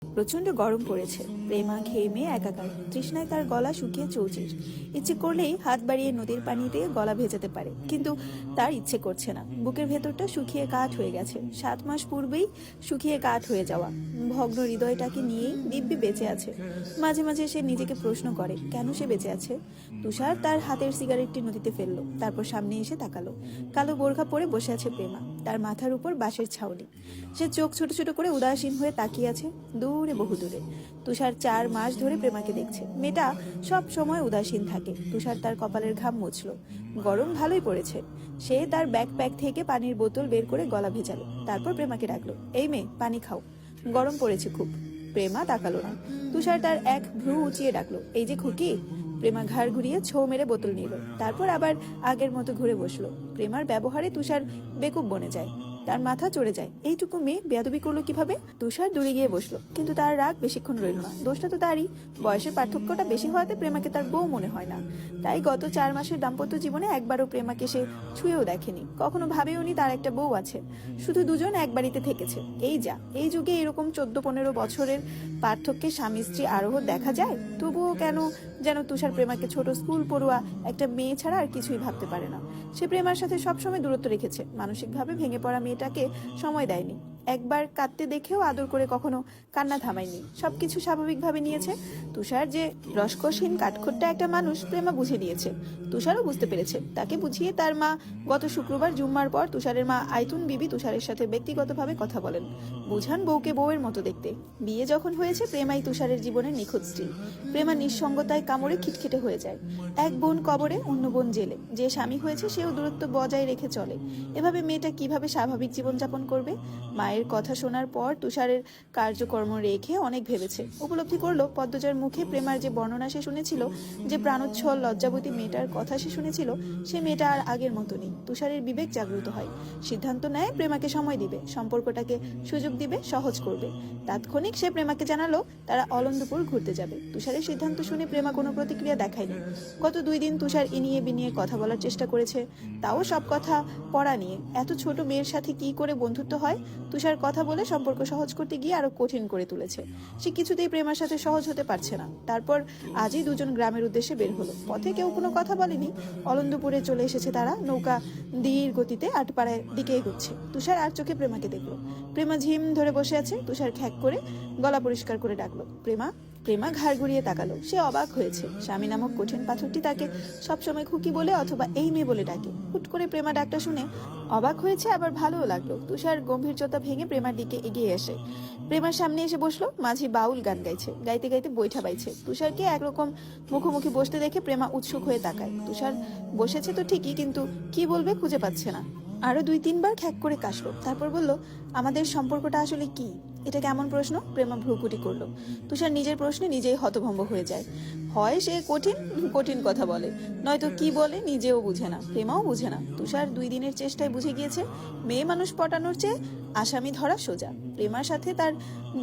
প্রচন্ড গরম পড়েছে। প্রেমা ঘেমে একাকার, তৃষ্ণায় তার গলা শুকিয়ে চৌচির। ইচ্ছে করলেই হাত বাড়িয়ে নদীর পানি দিয়ে গলা ভেজাতে পারে, কিন্তু তার ইচ্ছে করছে না। বুকের ভেতরটা শুকিয়ে কাঠ হয়ে গেছে, 7 মাস পূর্বেই শুকিয়ে কাঠ হয়ে যাওয়া ভগ্ন হৃদয়টাকে নিয়েই দিব্যি বেঁচে আছে। মাঝে মাঝে সে নিজেকে প্রশ্ন করে কেন সে বেঁচে আছে। তুষার তার হাতের সিগারেটটি নদীতে ফেললো, তারপর সামনে এসে তাকালো। কালো বোরখা পরে বসে আছে প্রেমা, তার মাথার উপর বাঁশের ছাউনি। সে চোখ ছোট ছোট করে উদাসীন হয়ে তাকিয়ে আছে দূরে, বহু দূরে। তুষার 4 মাস ধরে প্রেমাকে দেখছে। মেয়েটা সব সময় উদাসীন থাকে। তুষার তার কপালের ঘাম মুছল। গরম ভালোই পড়েছে। সে তার ব্যাকপ্যাক থেকে পানির বোতল বের করে গলা ভেজালো, তারপর প্রেমাকে ডাকলো, এই মেয়ে, পানি খাও, গরম পড়েছে খুব। প্রেমা তাকালো না। তুষার তার এক ভ্রু উঁচিয়ে ডাকলো, এই যে খুকি। প্রেমা ঘাড় ঘুরিয়ে ছো মেরে বোতল নিল, তারপর আবার আগের মতো ঘুরে বসলো। প্রেমার ব্যবহারে তুষার বেকুব বনে যায়, তার মাথা চড়ে যায়। এইটুকু মেয়ে বেয়াদবি করলো কিভাবে। তুষার দূরে গিয়ে বসলো, কিন্তু তার রাগ বেশিক্ষণ রইল না। দোষটা তো তারই, বয়সের পার্থক্যটা বেশি হওয়াতে প্রেমাকে তার বউ মনে হয় না। তাই গত 4 মাসের দাম্পত্য জীবনে একবারও প্রেমাকে সে ছুঁয়েও দেখেনি, কখনো ভাবেও নি তার একটা বউ আছে। শুধু দুজন এক বাড়িতে থেকেছে। এই যুগে এরকম 14-15 বছরের পার্থক্যে স্বামী স্ত্রী আরোহ দেখা যায়। তবুও কেন যেন তুষার প্রেমাকে ছোট স্কুল পড়ুয়া একটা মেয়ে ছাড়া আর কিছুই ভাবতে পারে না। সে প্রেমার সাথে সবসময় দূরত্ব রেখেছে, মানসিকভাবে ভেঙে পড়া মেয়েটাকে সময় দেয়নি। একবার কাঁদতে দেখেও আদর করে কখনো কান্না থামায়নি, সবকিছু স্বাভাবিকভাবে নিয়েছে। তুষার যে রসকসহীন কাঠখোট্টা একটা মানুষ প্রেমা বুঝে নিয়েছে। তুষারও বুঝতে পেরেছে। তাকে বুঝিয়ে তার মা গত শুক্রবার জুম্মার পর তুষারের মা আইতুন বিবি তুষারের সাথে ব্যক্তিগতভাবে কথা বলেন, বুঝান বউকে বউয়ের মতো দেখতে। বিয়ে যখন হয়েছে, প্রেমাই তুষারের জীবনের নিখুঁত স্ত্রী। প্রেমা নিঃসঙ্গতায় কামড়ে খিটখিটে হয়ে যায়। এক বোন কবরে, অন্য বোন জেলে। যে স্বামী হয়েছে সেও দূরত্ব বজায় রেখে চলে। এভাবে মেয়েটা কিভাবে স্বাভাবিক জীবনযাপন করবে। মায়ের কথা শোনার পর তুষারের কার্যকর্ম রেখে অনেক ভেবেছে। উপলব্ধি করলো পদ্মজার মুখে প্রেমার যে বর্ণনা সে শুনেছিল, যে প্রাণোচ্ছল লজ্জাবতী মেয়েটার কথা সে শুনেছিল, সে মেয়েটা আর আগের মতো নেই। তুষারের বিবেক জাগ্রত হয়, সিদ্ধান্ত নেয় প্রেমাকে সময় দিবে, সম্পর্কটাকে সুযোগ দিবে, সহজ করবে। তাৎক্ষণিক সে প্রেমাকে জানালো তারা অলন্দপুর ঘুরতে যাবে। তুষারের সিদ্ধান্ত শুনে প্রেমা কোনো প্রতিক্রিয়া দেখায়নি। গত 2 দিন তুষার ইনিয়ে বিনিয়ে কথা বলার চেষ্টা করেছে, তাও সব কথা পড়া নিয়ে। এত ছোট মেয়ের সাথে কি করে বন্ধুত্ব হয়। তুষার কথা বলে সম্পর্ক সহজ করতে গিয়ে আরো কঠিন করে তুলেছে। সে কিছুতেই প্রেমার সাথে সহজ হতে পারছে না। তারপর আজই দুজন গ্রামের উদ্দেশ্যে বের হলো। পথে কেউ কোনো কথা বলেনি। অলন্দপুরে চলে এসেছে তারা। নৌকা ধীর গতিতে আটপাড়ায় দিকে এগোচ্ছে। তুষার আর চোখে প্রেমাকে দেখলো। প্রেমা ঝিম ধরে বসে আছে। তুষার খ্যাক করে গলা পরিষ্কার করে ডাকলো, প্রেমা। প্রেমা ঘাড় ঘুরিয়ে তাকালো। সে অবাক হয়েছে। স্বামী নামক কঠিন পাথরটি তাকে সবসময় খুকি বলে অথবা এই মেয়ে বলে ডাকে। হুট করে প্রেমা ডাকটা শুনে অবাক হয়েছে, আবার ভালোও লাগলো। তুষার গম্ভীর্যতা ভেঙে প্রেমার দিকে এগিয়ে আসে। প্রেমার সামনে এসে বসলো। মাঝি বাউল গান গাইছে, গাইতে গাইতে বৈঠা বাইছে। তুষারকে একরকম মুখোমুখি বসতে দেখে প্রেমা উৎসুক হয়ে তাকায়। তুষার বসেছে তো ঠিকই, কিন্তু কি বলবে খুঁজে পাচ্ছে না। আরো 2-3 বার খ্যাক করে কাশলো, তারপর বলল, আমাদের সম্পর্কটা আসলে কি। এটা কেমন প্রশ্ন। প্রেমা ভ্রুকুটি করলো। তুষার নিজের প্রশ্নে নিজেই হতভম্ব হয়ে যায়। হয় সে কঠিন কঠিন কথা বলে, নয়তো কি বলে নিজেও বুঝে না, প্রেমাও বুঝে না। তুষার 2 দিনের চেষ্টায় বুঝে গিয়েছে মেয়ে মানুষ পটানোর চেয়ে আসামি ধরা সোজা। প্রেমার সাথে তার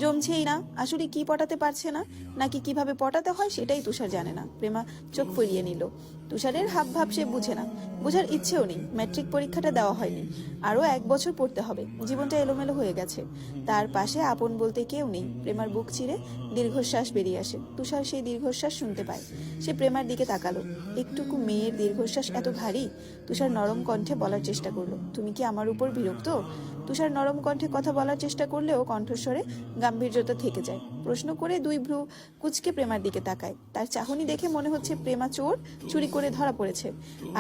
জমছেই না। আসলে কি পটাতে পারছে না, নাকি কিভাবে পটাতে হয় সেটাই তুষার জানে না। প্রেমা চোখ ফিরিয়ে নিল। তুষারের হাব ভাব সে বুঝে না, বোঝার ইচ্ছেও নেই। ম্যাট্রিক পরীক্ষাটা দেওয়া হয়নি, আরো 1 বছর পড়তে হবে। জীবনটা এলোমেলো হয়ে গেছে। তার পাশে আপন বলতে কেউ নেই। প্রেমার বুক চিরে দীর্ঘশ্বাস বেরিয়ে আসে। তুষার সেই দীর্ঘশ্বাস শুনতে পায়। সে প্রেমার দিকে তাকালো। একটুকু মেয়ের দীর্ঘশ্বাস এত ভারী। তুষার নরম কণ্ঠে বলার চেষ্টা করলো, তুমি কি আমার উপর বিরক্ত। তুষার নরম কণ্ঠে কথা বলার চেষ্টা করলেও কণ্ঠস্বরে গাম্ভীর্যতা থেকে যায়। প্রশ্ন করে 2 ভ্রু কুচকে প্রেমার দিকে তাকায়। তার চাহনি দেখে মনে হচ্ছে প্রেমা চোর, চুরি করে ধরা পড়েছে,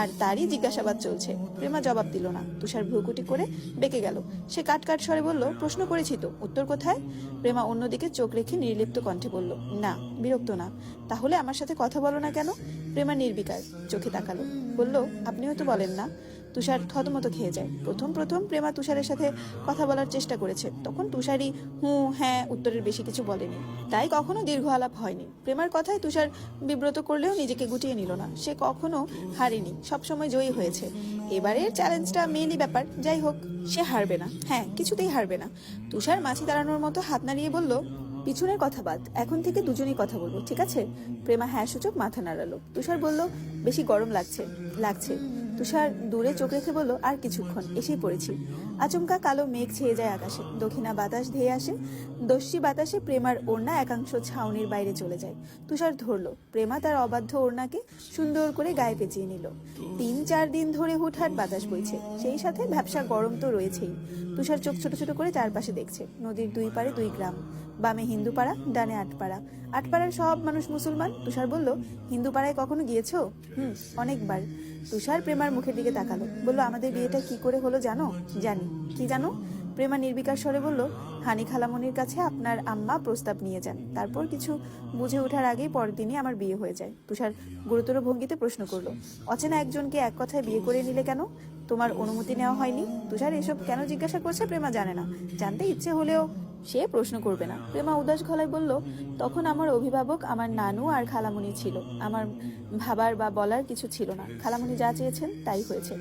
আর তারই জিজ্ঞাসাবাদ চলছে। প্রেমা জবাব দিল না। তুষার ভ্রুকুটি করে বেঁকে গেল। সে কাট স্বরে বলল, প্রশ্ন করেছি তো, উত্তর কোথায়। প্রেমা অন্যদিকে চোখ রেখে নির্লিপ্ত কণ্ঠে বলল, না, বিরক্ত না। তাহলে আমার সাথে কথা বলো না কেন। প্রেমা নির্বিকার চোখে তাকালো, বলল, আপনি হয়তো বলেন না। তুষার থতমত খেয়ে যায়। প্রথম প্রেমা তুষারের সাথে কথা বলার চেষ্টা করেছে, তখন তুষারই হু হ্যাঁ উত্তরের বেশি কিছু বলেনি। তাই কখনো দীর্ঘ আলাপ হয়নি। প্রেমার কথায় তুষার বিব্রত করলেও নিজেকে গুটিয়ে নিল না। সে কখনো হারেনি, সবসময় জয়ী হয়েছে। এবারের চ্যালেঞ্জটা মেয়েলি ব্যাপার। যাই হোক, সে হারবে না। হ্যাঁ, কিছুতেই হারবে না। তুষার মাছি দাঁড়ানোর মতো হাত নাড়িয়ে বলল, পিছনের কথা বাদ, এখন থেকে দুজনেই কথা বলবো, ঠিক আছে। প্রেমা হ্যাঁ সূচক মাথা নাড়ালো। তুষার বলল, বেশি গরম লাগছে। তুষার দূরে চোখ রেখে বলল, আর কিছুক্ষণ, এসেই পড়েছি। আচমকা কালো মেঘ ছেয়ে যায় আকাশে, দক্ষিণা বাতাস ধেয়ে আসে। দস্যি বাতাসে প্রেমার ওড়না একাংশ ছাউনির বাইরে চলে যায়। তুষার ধরল, প্রেমা তার অবাধ্য ওড়নাকে সুন্দর করে গায়ে পেঁচিয়ে নিল। 3-4 দিন ধরে হুটহাট বাতাস বইছে, সেই সাথে ভ্যাপসা গরম তো রয়েছেই। তুষার চোখ ছোট ছোট করে চারপাশে দেখছে। নদীর দুই পারে 2 গ্রাম, বামে হিন্দুপাড়া, ডানে আটপাড়া। আটপাড়ার সব মানুষ মুসলমান। তুষার বলল, হিন্দুপাড়ায় কখনো গিয়েছো? অনেকবার। তুষার প্রেমার মুখের দিকে তাকালো, বলল, আমাদের বিয়েটা কি করে হলো জানো? জানি। কি জানো? প্রেমা নির্বিকার স্বরে বলল, হানি খালামনির কাছে আপনার আম্মা প্রস্তাব নিয়ে যান, তারপর কিছু বুঝে ওঠার আগেই পরের দিনই আমার বিয়ে হয়ে যায়। তুষার গুরুতর ভঙ্গিতে প্রশ্ন করলো, অচেনা একজনকে এক কথায় বিয়ে করে নিলে কেন? তোমার অনুমতি নেওয়া হয়নি? তুষার এসব কেন জিজ্ঞাসা করছে প্রেমা জানে না, জানতে ইচ্ছে হলেও সে প্রশ্ন করবে না। প্রেমা উদাস গলায় বলল, তখন আমার অভিভাবক আমার নানু আর খালামণি ছিল, আমার ভাবার বা বলার কিছু ছিল না। খালামণি যা চেয়েছেন তাই হয়েছে।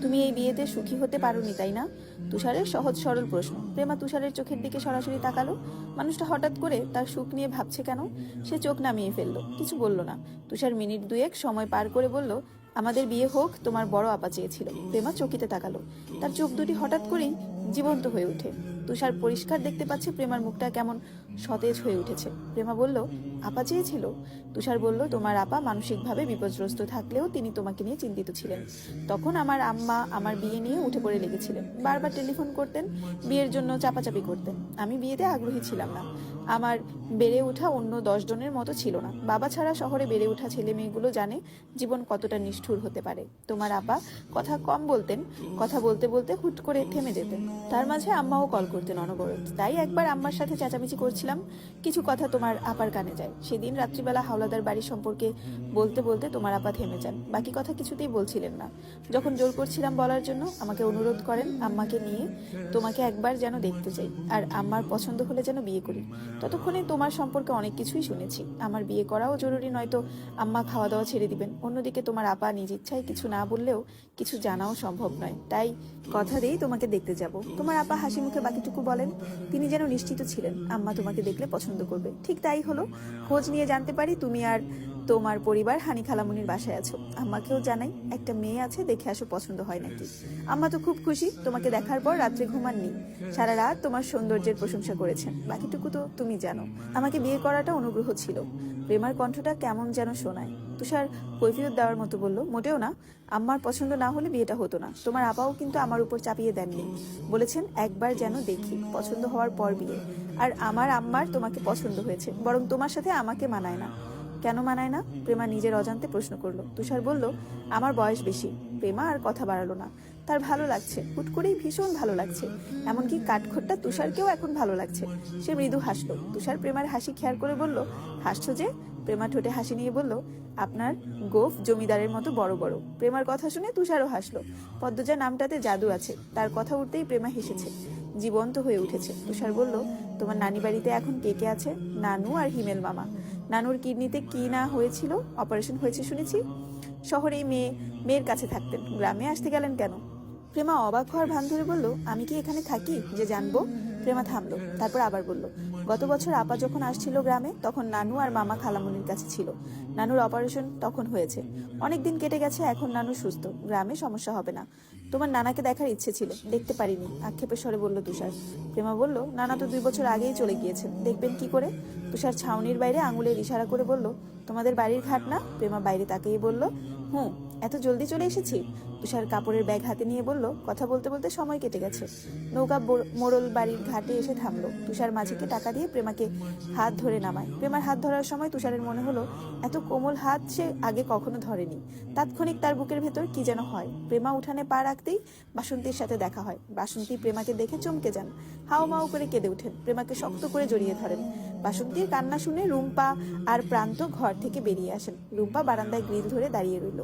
তুমি এই বিয়েতে সুখী হতে পারোনি, তাই না? তুষারের সহজ সরল প্রশ্ন। প্রেমা তুষারের চোখের দিকে সরাসরি তাকালো। মানুষটা হঠাৎ করে তার সুখ নিয়ে ভাবছে কেন? সে চোখ নামিয়ে ফেললো, কিছু বলল না। তুষার মিনিট 2 সময় পার করে বলল, আমাদের বিয়ে হোক, তোমার বড় আপা চেয়েছিল। প্রেমা চকিতে তাকালো, তার চোখ দুটি হঠাৎ করেই জীবন্ত হয়ে ওঠে। তুষার পরিষ্কার দেখতে পাচ্ছে প্রেমার মুখটা কেমন সতেজ হয়ে উঠেছে। প্রেমা বলল, আপা চেয়েছিল? তুষার বলল, তোমার আপা মানসিকভাবে বিপর্যস্ত থাকলেও তিনি তোমাকে নিয়ে চিন্তিত ছিলেন। তখন আমার আম্মা আমার বিয়ে নিয়ে উঠে পড়ে লেগেছিলেন, বারবার টেলিফোন করতেন, বিয়ের জন্য চাপাচাপি করতেন। আমি বিয়েতে আগ্রহী ছিলাম না। আমার বেড়ে ওঠা অন্য 10 জনের মতো ছিল না। বাবা ছাড়া শহরে বেড়ে ওঠা ছেলে মেয়েগুলো জানে জীবন কতটা নিষ্ঠুর হতে পারে। তোমার আপা কথা কম বলতেন, কথা বলতে বলতে হুট করে থেমে যেতেন। তার মাঝে আম্মাও কল করতেন অনবরত। তাই একবার আম্মার সাথে চেঁচামেচি করছিলাম, কিছু কথা তোমার আপার কানে যায়। সেদিন রাত্রিবেলা হাওলাদার বাড়ি সম্পর্কে বলতে বলতে তোমার আপা থেমে যান, বাকি কথা কিছুতেই বলছিলেন না। যখন জোর করছিলাম বলার জন্য, আমাকে অনুরোধ করেন আম্মাকে নিয়ে তোমাকে একবার যেন দেখতে চাই, আর আম্মার পছন্দ হলে যেন বিয়ে করি। ততক্ষণে তোমার সম্পর্কে অনেক কিছুই শুনেছি। আমার বিয়ে করাও জরুরি, নয়তো আম্মা খাওয়া দাওয়া ছেড়ে দিবেন। অন্যদিকে তোমার আপা নিজ ইচ্ছায় কিছু না বললেও কিছু জানাও সম্ভব নয়, তাই কথা দিয়েই তোমাকে দেখতে যাব। তোমার আপা হাসি মুখে বাকিটুকু বলেন। তিনি যেন নিশ্চিত ছিলেন আম্মা তোমাকে দেখলে পছন্দ করবে। ঠিক তাই হলো। খোঁজ নিয়ে জানতে পারি তুমি আর তোমার পরিবার হানি খালামুনির বাসায় আছো। আম্মাকেও জানাই একটা মেয়ে আছে, দেখে আসো পছন্দ হয় নাকি। আম্মা তো খুব খুশি। তোমাকে দেখার পর রাত্রে ঘুমাননি, সারা রাত তোমার সৌন্দর্যের প্রশংসা করেছেন। বাকিটুকু তো তুমি জানো। আমাকে বিয়ে করাটা অনুগ্রহ ছিল। প্রেমার কণ্ঠটা কেমন যেন শোনায়। তুষার কৈফিয়ত দেওয়ার মতো বলল, মোটেও না। আম্মার পছন্দ না হলে বিয়েটা হতো না। তোমার আপাও কিন্তু আমার উপর চাপিয়ে দেননি, বলেছেন একবার যেন দেখি, পছন্দ হওয়ার পর বিয়ে। আর আমার আম্মার তোমাকে পছন্দ হয়েছে, বরং তোমার সাথে আমাকে মানায় না। কেন মানায় না? প্রেমা নিজের অজান্তে প্রশ্ন করলো। তুষার বলল, আমার বয়স বেশি। প্রেমা আর কথা বাড়ালো না। তার ভালো লাগছে, হুট করেই ভীষণ ভালো লাগছে। এমনকি কাঠখোট্টা তুষারকেও এখন ভালো লাগছে। সে মৃদু হাসলো। তুষার প্রেমার হাসি খেয়াল করে বলল, হাসছো যে? প্রেমা ঠোঁটে হাসি নিয়ে বলল, আপনার গোফ জমিদারের মতো বড় বড়। প্রেমার কথা শুনে তুষারও হাসলো। পদ্মজা নামটাতে জাদু আছে। তার কথা উঠতেই প্রেমা হেসেছে, জীবন্ত হয়ে উঠেছে। তুষার বলল, তোমার নানি বাড়িতে এখন কে কে আছে? নানু আর হিমেল মামা। নানুর কিডনিতে কি না হয়েছিল, অপারেশন হয়েছে শুনেছি। শহরেই মেয়ের কাছে থাকতেন, গ্রামে আসতে গেলেন কেন? প্রেমা অবাক হওয়ার ভান ধরে বলল, আমি কি এখানে থাকি যে জানবো? প্রেমা থামলো, তারপর আবার বলল, গত বছর আপা যখন আসছিল গ্রামে, তখন নানু আর মামা খালামুনির কাছে ছিল। নানুর অপারেশন তখন হয়েছে। অনেকদিন কেটে গেছে, এখন নানু সুস্থ, গ্রামে সমস্যা হবে না। তোমার নানাকে দেখার ইচ্ছে ছিল, দেখতে পারিনি, আক্ষেপের স্বরে বলল তুষার। প্রেমা বলল, নানা তো 2 বছর আগেই চলে গিয়েছেন, দেখবেন কি করে? তুষার ছাউনির বাইরে আঙুলের ইশারা করে বলল, তোমাদের বাড়ির ঘাট না? প্রেমা বাইরে তাকিয়ে বলল, এত জলদি চলে এসেছি? তুষার কাপড়ের ব্যাগ হাতে নিয়ে বলল, কথা বলতে বলতে সময় কেটে গেছে। নৌকা মোড়ল বাড়ির ঘাটে এসে থামলো। তুষার মাঝিকে টাকা দিয়ে প্রেমাকে হাত ধরে নামায়। প্রেমার হাত ধরার সময় তুষারের মনে হলো এত কোমল হাত সে আগে কখনো ধরেনি। তাৎক্ষণিক তার বুকের ভেতর কি যেন হয়। প্রেমা উঠানে পা রাখতেই বাসন্তীর সাথে দেখা হয়। বাসন্তী প্রেমাকে দেখে চমকে যান, হাও মাও করে কেঁদে ওঠেন, প্রেমাকে শক্ত করে জড়িয়ে ধরেন। বাসন্তীর কান্না শুনে রুম্পা আর প্রান্ত ঘর থেকে বেরিয়ে আসেন। রুম্পা বারান্দায় গ্রিল ধরে দাঁড়িয়ে রইল।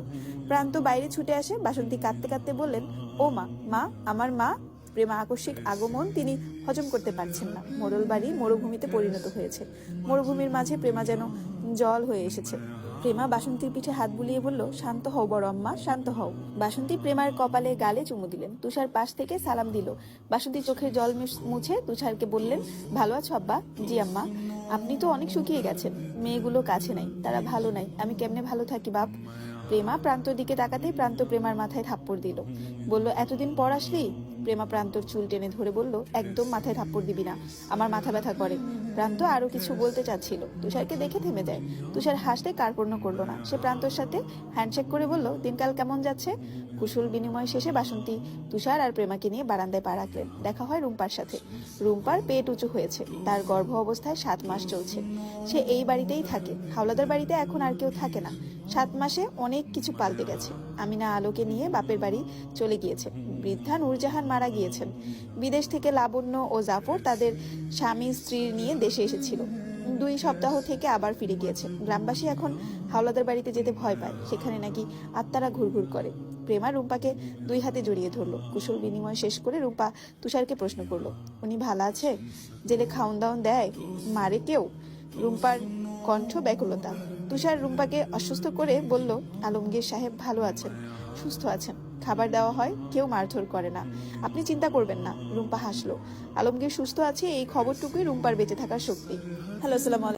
প্রান্ত বাইরে ছুটে আসে। বাসন্তী কাঁদতে কাঁদতে বললেন, ও মা, মা, আমার মা। প্রেমা আকস্মিক আগমন তিনি হজম করতে পারছেন না। মোড়ল বাড়ি মরুভূমিতে পরিণত হয়েছে। মরুভূমির মাঝে প্রেমা যেন জল হয়ে এসেছে। প্রেমা বাসন্তীর পিঠে হাত বুলিয়ে বলল, শান্ত হও বড় আম্মা, শান্ত হও। বাসন্তী প্রেমার কপালে গালে চুমু দিলেন। তুষার পাশ থেকে সালাম দিল। বাসন্তী চোখের জল মুছে তুষারকে বললেন, ভালো আছো আব্বা? জি আম্মা। আপনি তো অনেক শুকিয়ে গেছেন। মেয়েগুলো কাছে নাই, তারা ভালো নাই, আমি কেমনে ভালো থাকি বাপ? প্রেমা প্রান্তর দিকে তাকাতেই প্রান্ত প্রেমার মাথায় থাপ্পড় দিল। বলল, এতদিন পর আসলি? প্রেমা প্রান্তর চুল টেনে ধরে বলল, একদম মাথায় থাপ্পড় দিবি না, আমার মাথা ব্যথা করে। প্রান্ত আরো কিছু বলতে চাচ্ছিল, তুষারকে দেখে থেমে যায়। তুষার হাসতে কার্পণ্য করলো না। সে প্রান্তর সাথে হ্যান্ডশেক করে বলল, দিনকাল কেমন যাচ্ছে? কুশল বিনিময় শেষে বাসন্তী তুষার আর প্রেমাকে নিয়ে বারান্দায় পা রাখলেন। দেখা হয় রুম্পার সাথে। রুম্পার পেট উঁচু হয়েছে, তার গর্ভ অবস্থায় 7 মাস চলছে। সে এই বাড়িতেই থাকে, হাওলাদার বাড়িতে এখন আর কেউ থাকে না। 7 মাসে অনেক কিছু পাল্টে গেছে। আমিনা আলোকে নিয়ে বাপের বাড়ি চলে গিয়েছে। বৃদ্ধা নূরজাহান মারা গিয়েছেন। বিদেশ থেকে লাবণ্য ও জাফর তাদের স্বামী স্ত্রীর নিয়ে দেশে এসেছিল। 2 সপ্তাহ থেকে আবার ফিরে গিয়েছে। গ্রামবাসী এখন হাওলাদার বাড়িতে যেতে ভয় পায়, সেখানে নাকি আত্মারা ঘুরঘুর করে। প্রেমা রুম্পাকে 2 হাতে জড়িয়ে ধরলো। কুশল বিনিময় শেষ করে রুম্পা তুষারকে প্রশ্ন করলো, উনি ভালো আছে? জেলে খাউন দাউন দেয়? মারে কেউ? রুম্পার কণ্ঠ ব্যাকুলতা। তুষার রুম্পাকে অসুস্থ করে বলল, আলমগীর সাহেব ভালো আছেন, সুস্থ আছেন, খাবার দেওয়া হয়, কেউ মারধর করে না, আপনি চিন্তা করবেন না। রুম্পা হাসলো। আলমগীর সুস্থ আছে, এই খবরটুকুই রুম্পার বেঁচে থাকার শক্তি। হ্যালো, আসসালামু আলাইকুম।